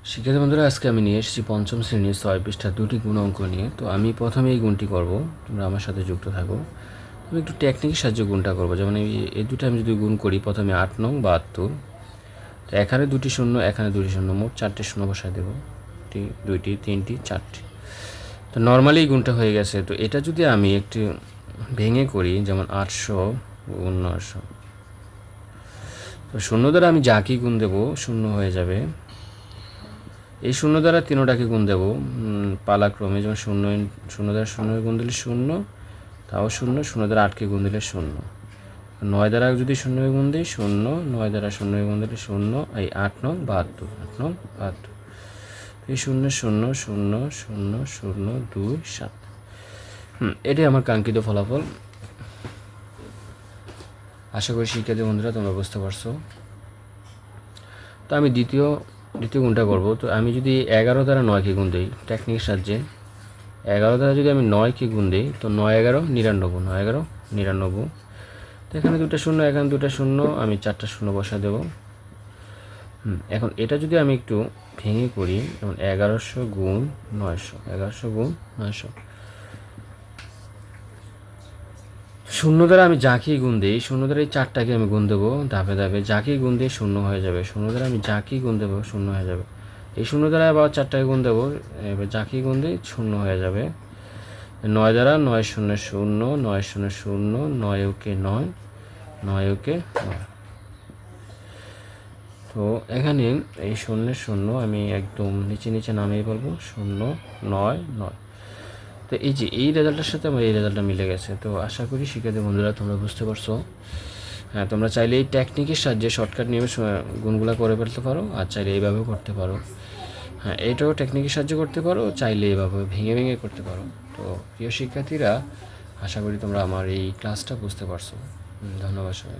শিক্ষার্থী বন্ধুরা, আজকে আমি নিয়ে এসেছি পঞ্চম শ্রেণীর 6 পৃষ্ঠার 2টি গুণ অঙ্ক নিয়ে। তো আমি প্রথমে এই গুণটি করব, তোমরা আমার সাথে যুক্ত থাকো। আমি একটু টেকনিকের সাহায্যে গুণটা করবো। যেমন এই দুটো আমি যদি গুণ করি, প্রথমে 8 নং 72, তো এখানে 2টি শূন্য, এখানে 2টি শূন্য, মোট 4টে শূন্য বসায় দেবো। 2টি 3টি 4টি। তো নর্মালি এই গুণটা হয়ে গেছে। তো এটা যদি আমি একটু ভেঙে করি, যেমন 800 গুণ 900, তো শূন্য দ্বারা আমি যাকেই গুণ দেবো শূন্য হয়ে যাবে। এই শূন্য দ্বারা তিনোটাকে গুণ দেবো পালাক্রমে। যেমন শূন্য দ্বারা শূন্য গুণ দিলে শূন্য, তাও শূন্য। শূন্য দ্বারা 8কে গুণ দিলে শূন্য। 9 দ্বারা যদি শূন্য গুণ দিই শূন্য, 9 দ্বারা শূন্য গুণ দিলে শূন্য। এই 8 নং 72, 8 নং 72। এই 0 0 0 0 0 2 7। এটাই আমার কাঙ্ক্ষিত ফলাফল। আশা করি শিক্ষার্থী বন্ধুরা তোমরা বুঝতে পারছো। তো আমি দ্বিতীয় গুণটা করব। তো আমি যদি 11 দ্বারা 9কে গুণ দিই টেকনিকের সাহায্যে, 11 দ্বারা যদি আমি 9কে গুণ দিই, তো 9 11 99, 9 11 99। তো এখানে 2টা শূন্য, এখানে 2টা শূন্য, আমি 4টা শূন্য বসা দেব। এখন এটা যদি আমি একটু ভেঙে করি, যেমন 1100 গুণ 900, 1100 গুণ 900। শূন্য দ্বারা আমি যাকেই গুণ দিই, শূন্য দ্বারা এই 4টাকে আমি গুণ দেবো ধাপে ধাপে। যাকেই গুণ দিয়ে শূন্য হয়ে যাবে। শূন্য দ্বারা আমি যাকেই গুণ দেবো শূন্য হয়ে যাবে। এই শূন্য দ্বারা আবার 4টাকে গুণ দেবো, এবার যাকেই গুণ দিই শূন্য হয়ে যাবে। 9 দ্বারা 9 0 0, 9 0 0, 9 ওকে 9, 9 ওকে 9। তো এখানে এই 0 0 আমি একদম নিচে নামিয়ে বলবো 0 9 9। তো এই যে এই রেজাল্টের সাথে আমার এই রেজাল্টটা মিলে গেছে। তো আশা করি শিক্ষার্থী বন্ধুরা তোমরা বুঝতে পারছো। হ্যাঁ, তোমরা চাইলে এই টেকনিকের সাহায্যে শর্টকাট নিয়মে গুণগুলো করে ফেলতে পারো, আর চাইলে এইভাবেও করতে পারো। হ্যাঁ, এইটাও টেকনিকের সাহায্যে করতে পারো, চাইলে এইভাবে ভেঙে করতে পারো। তো প্রিয় শিক্ষার্থীরা, আশা করি তোমরা আমার এই ক্লাসটা বুঝতে পারছো। ধন্যবাদ সবাই।